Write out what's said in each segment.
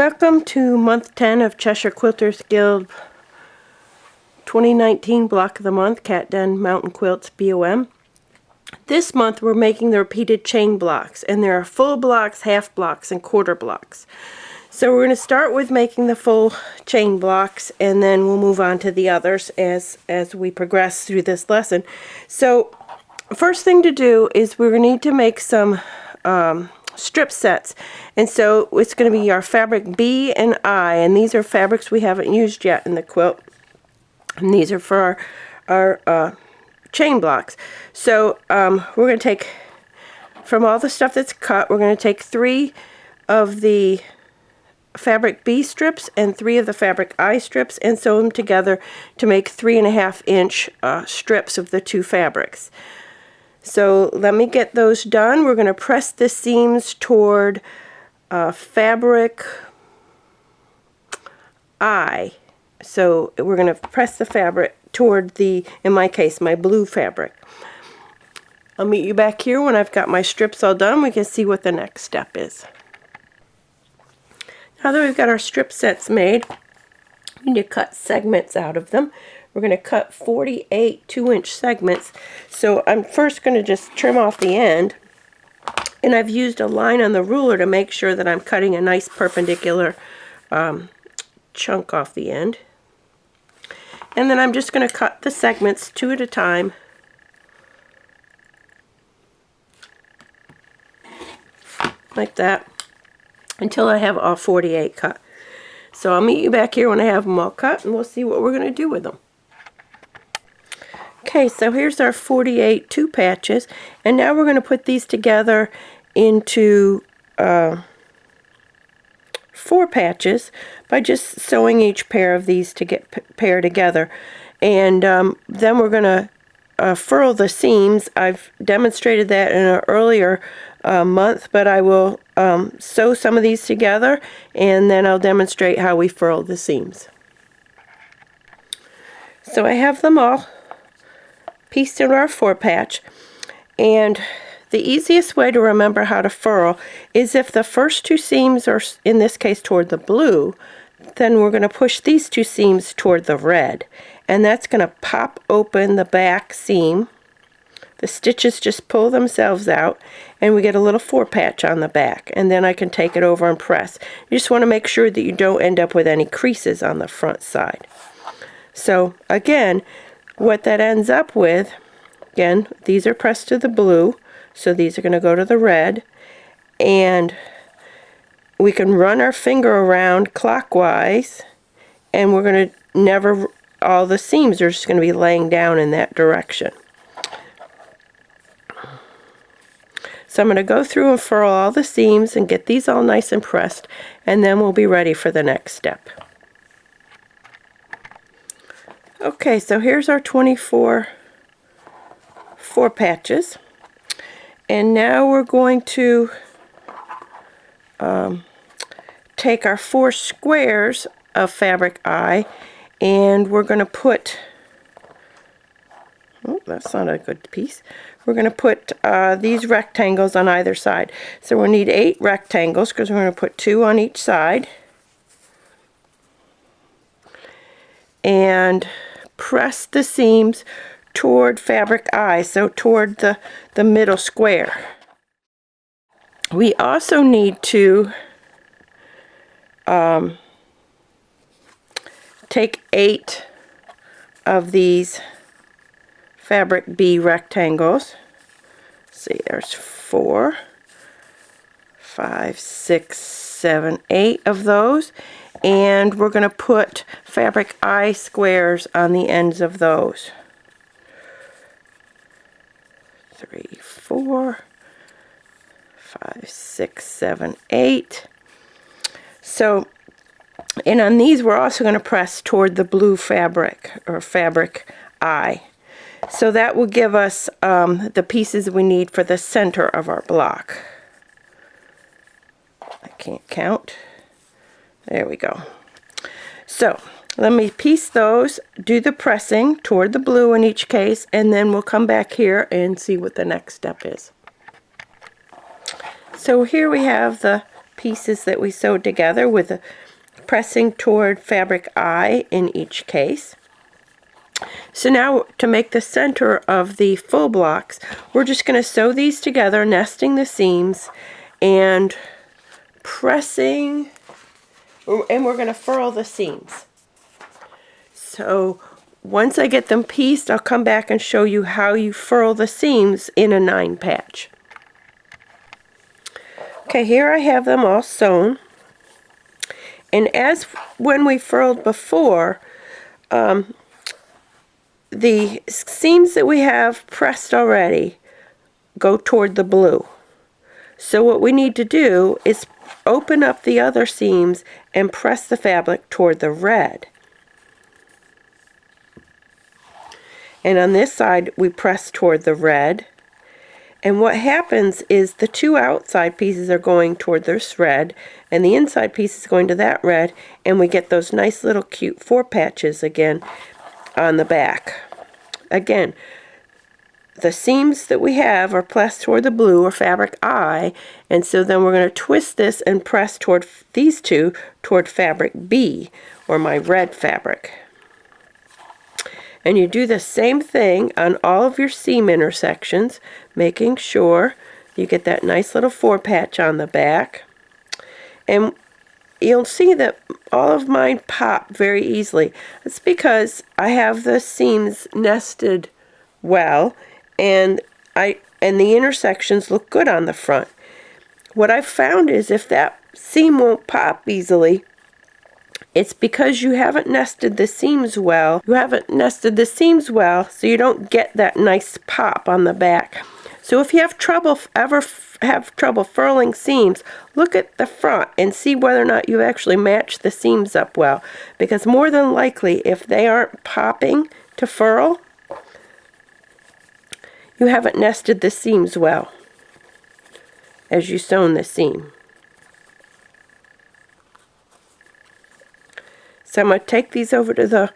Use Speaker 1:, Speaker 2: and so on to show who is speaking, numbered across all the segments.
Speaker 1: Welcome to month 10 of Cheshire Quilters Guild 2019 Block of the Month, Cat Den Mountain Quilts BOM. This month we're making the repeated chain blocks, and there are full blocks, half blocks, and quarter blocks. So we're going to start with making the full chain blocks, and then we'll move on to the others as we progress through this lesson. So first thing to do is we're going to need to make some strip sets, and so it's going to be our fabric B and I, and these are fabrics we haven't used yet in the quilt, and these are for our chain blocks. So we're going to take from all the stuff that's cut, we're going to take 3 of the fabric B strips and 3 of the fabric I strips and sew them together to make 3.5 inch strips of the 2 fabrics. So let me get those done. We're going to press the seams toward fabric I. So we're going to press the fabric toward the, in my case, my blue fabric. I'll meet you back here when I've got my strips all done. We can see what the next step is. Now that we've got our strip sets made, we need to cut segments out of them. We're going to cut 48 2-inch segments. So I'm first going to just trim off the end, and I've used a line on the ruler to make sure that I'm cutting a nice perpendicular chunk off the end. And then I'm just going to cut the segments 2 at a time. Like that, until I have all 48 cut. So I'll meet you back here when I have them all cut, and we'll see what we're going to do with them. Okay, so here's our 48 2 patches, and now we're going to put these together into 4 patches by just sewing each pair of these to get paired together. And then we're going to furrow the seams. I've demonstrated that in an earlier month, but I will sew some of these together, and then I'll demonstrate how we furrow the seams. So I have them all pieced into our 4 patch, and the easiest way to remember how to furrow is if the first 2 seams are, in this case, toward the blue, then we're going to push these 2 seams toward the red, and that's going to pop open the back seam. The stitches just pull themselves out, and we get a little 4 patch on the back, and then I can take it over and press. You just want to make sure that you don't end up with any creases on the front side. So again, what that ends up with, again, these are pressed to the blue, so these are going to go to the red, and we can run our finger around clockwise, and we're going to never, all the seams are just going to be laying down in that direction. So I'm going to go through and furrow all the seams and get these all nice and pressed, and then we'll be ready for the next step. Okay, so here's our 24 4 patches, and now we're going to take our 4 squares of fabric I, and we're going to put, oh, that's not a good piece. We're going to put these rectangles on either side. So we'll need 8 rectangles because we're going to put 2 on each side. And press the seams toward fabric I, so toward the middle square. We also need to take 8 of these fabric B rectangles. Let's see, there's 4, 5, 6, 7, 8 of those, and we're going to put fabric I squares on the ends of those. 3, 4, 5, 6, 7, 8. So, and on these we're also going to press toward the blue fabric, or fabric I. So that will give us the pieces we need for the center of our block. I can't count. There we go. So let me piece those, do the pressing toward the blue in each case, and then we'll come back here and see what the next step is. So here we have the pieces that we sewed together with a pressing toward fabric I in each case. So now to make the center of the full blocks, we're just going to sew these together, nesting the seams and pressing, and we're going to furrow the seams. So once I get them pieced, I'll come back and show you how you furrow the seams in a 9 patch. Okay, here I have them all sewn. And as when we furled before, the seams that we have pressed already go toward the blue. So what we need to do is open up the other seams and press the fabric toward the red. And on this side we press toward the red. And what happens is the two outside pieces are going toward this red and the inside piece is going to that red, and we get those nice little cute 4 patches again on the back. Again, the seams that we have are pressed toward the blue or fabric I, and so then we're going to twist this and press toward these two toward fabric B, or my red fabric. And you do the same thing on all of your seam intersections, making sure you get that nice little 4 patch on the back. And you'll see that all of mine pop very easily. It's because I have the seams nested well, and the intersections look good on the front. What I've found is if that seam won't pop easily, it's because you haven't nested the seams well. You haven't nested the seams well, so you don't get that nice pop on the back. So if you have trouble, have trouble furling seams, look at the front and see whether or not you actually match the seams up well. Because more than likely, if they aren't popping to furl, you haven't nested the seams well as you sewn the seam. So I'm going to take these over to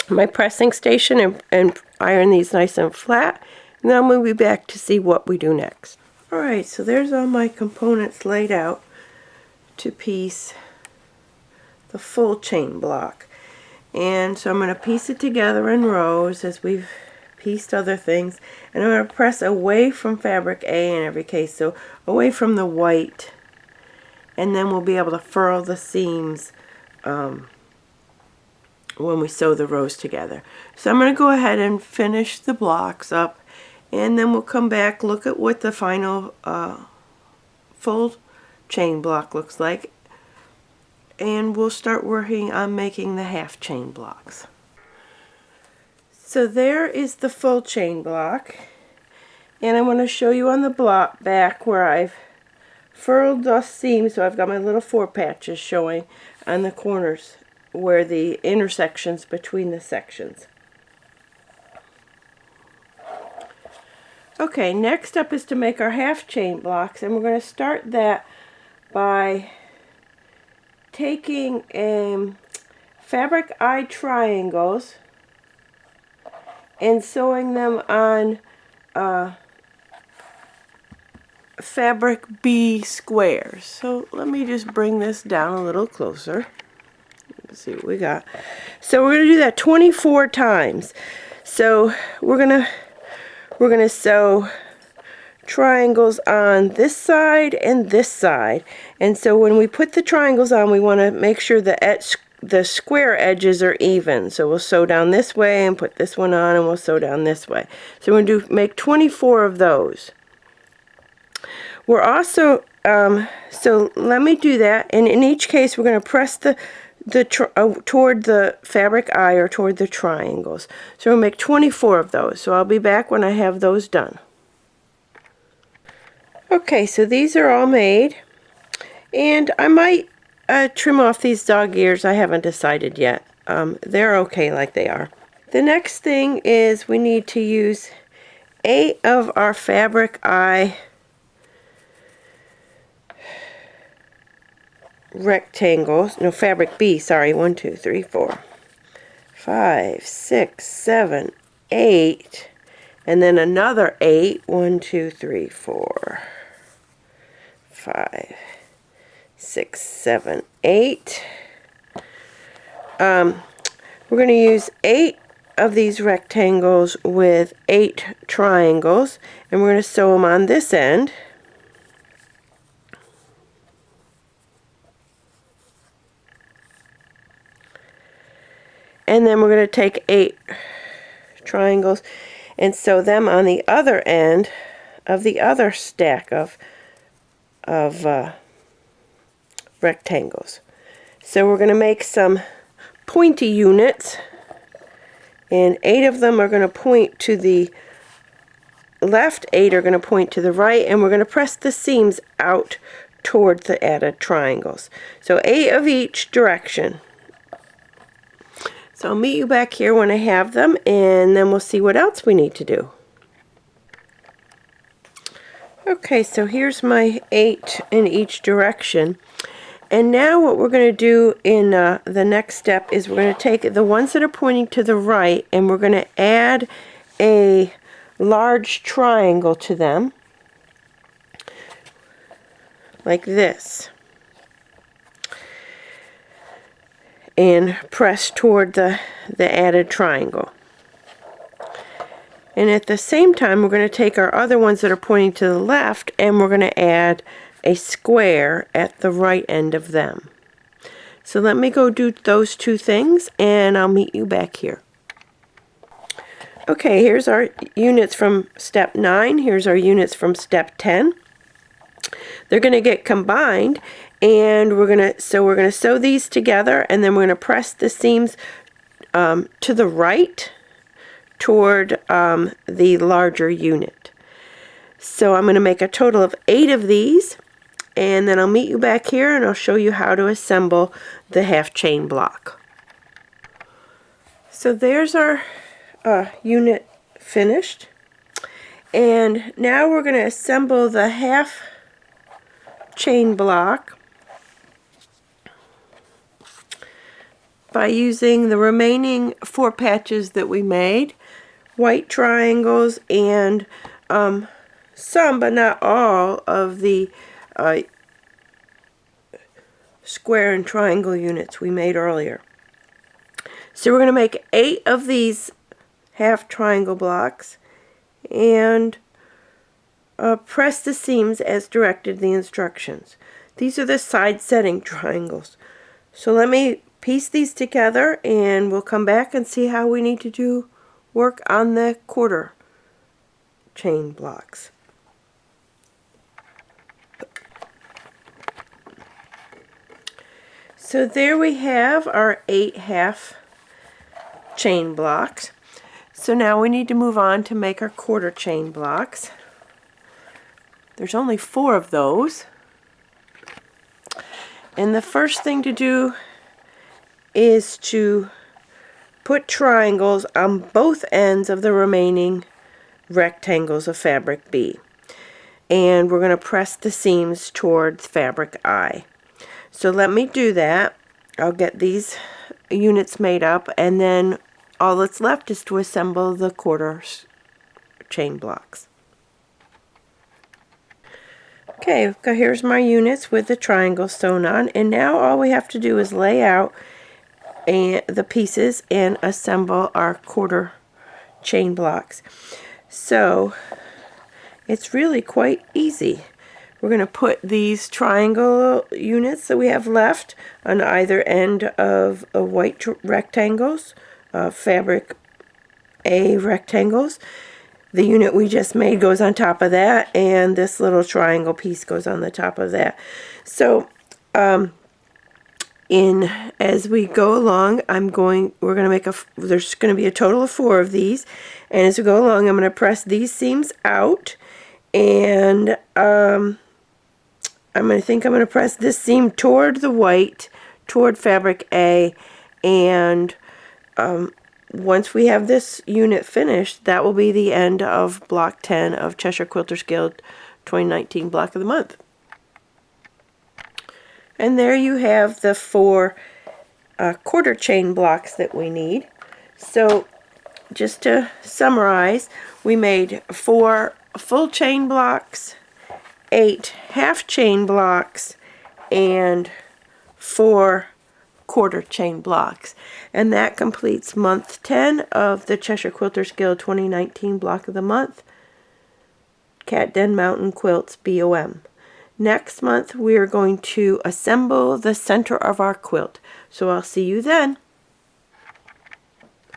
Speaker 1: my pressing station and iron these nice and flat, and then we'll be back to see what we do next. Alright, so there's all my components laid out to piece the full chain block. And so I'm going to piece it together in rows as we've pieced other things, and I'm going to press away from fabric A in every case, so away from the white, and then we'll be able to furl the seams when we sew the rows together. So I'm going to go ahead and finish the blocks up, and then we'll come back, look at what the final full chain block looks like, and we'll start working on making the half chain blocks. So there is the full chain block, and I want to show you on the block back where I've furled the seams, so I've got my little 4 patches showing on the corners where the intersections between the sections. Okay, next up is to make our half chain blocks, and we're going to start that by taking fabric I triangles and sewing them on fabric B squares. So let me just bring this down a little closer. Let's see what we got. So we're going to do that 24 times. So we're going to sew triangles on this side and this side. And so when we put the triangles on, we want to make sure the square edges are even. So we'll sew down this way and put this one on, and we'll sew down this way. So we're going to make 24 of those. We're also, so let me do that, and in each case we're going to press toward the fabric I, or toward the triangles. So we'll make 24 of those. So I'll be back when I have those done. Okay, so these are all made, and I might trim off these dog ears. I haven't decided yet. They're okay like they are. The next thing is we need to use 8 of our fabric I rectangles, no, fabric B, sorry, 1, 2, 3, 4, 5, 6, 7, 8, and then another 8, 1, 2, 3, 4, 5, 6, 7, 8. We're going to use 8 of these rectangles with 8 triangles, and we're going to sew them on this end. And then we're going to take 8 triangles and sew them on the other end of the other stack of rectangles. So we're going to make some pointy units, and 8 of them are going to point to the left, 8 are going to point to the right, and we're going to press the seams out towards the added triangles. So 8 of each direction. So I'll meet you back here when I have them, and then we'll see what else we need to do. Okay, so here's my 8 in each direction. And now what we're going to do in the next step is we're going to take the ones that are pointing to the right, and we're going to add a large triangle to them, like this, and press toward the added triangle. And at the same time, we're going to take our other ones that are pointing to the left, and we're going to add a square at the right end of them. So let me go do those two things, and I'll meet you back here. Okay, here's our units from step 9. Here's our units from step 10. They're going to get combined, and we're going to sew these together, and then we're going to press the seams to the right toward the larger unit. So I'm going to make a total of 8 of these, and then I'll meet you back here and I'll show you how to assemble the half chain block. So there's our unit finished, and now we're going to assemble the half chain block by using the remaining 4 patches that we made, white triangles, and some but not all of the square and triangle units we made earlier. So we're going to make 8 of these half triangle blocks and press the seams as directed in the instructions. These are the side setting triangles. So let me piece these together, and we'll come back and see how we need to do work on the quarter chain blocks. So there we have our 8 half chain blocks. So now we need to move on to make our quarter chain blocks. There's only 4 of those. And the first thing to do is to put triangles on both ends of the remaining rectangles of fabric B. And we're going to press the seams towards fabric I. So let me do that. I'll get these units made up, and then all that's left is to assemble the quarter chain blocks. Okay, here's my units with the triangle sewn on, and now all we have to do is lay out the pieces and assemble our quarter chain blocks. So it's really quite easy. We're going to put these triangle units that we have left on either end of white rectangles, fabric A rectangles. The unit we just made goes on top of that, and this little triangle piece goes on the top of that. So as we go along, there's going to be a total of 4 of these, and as we go along, I'm going to press these seams out, and I'm going to press this seam toward the white, toward fabric A, and once we have this unit finished, that will be the end of Block 10 of Cheshire Quilters Guild 2019 Block of the Month. And there you have the 4 quarter chain blocks that we need. So just to summarize, we made 4 full chain blocks, 8 half chain blocks, and 4 quarter chain blocks. And that completes month 10 of the Cheshire Quilters Guild 2019 block of the month, Cat Den Mountain Quilts BOM. Next month we are going to assemble the center of our quilt. So I'll see you then.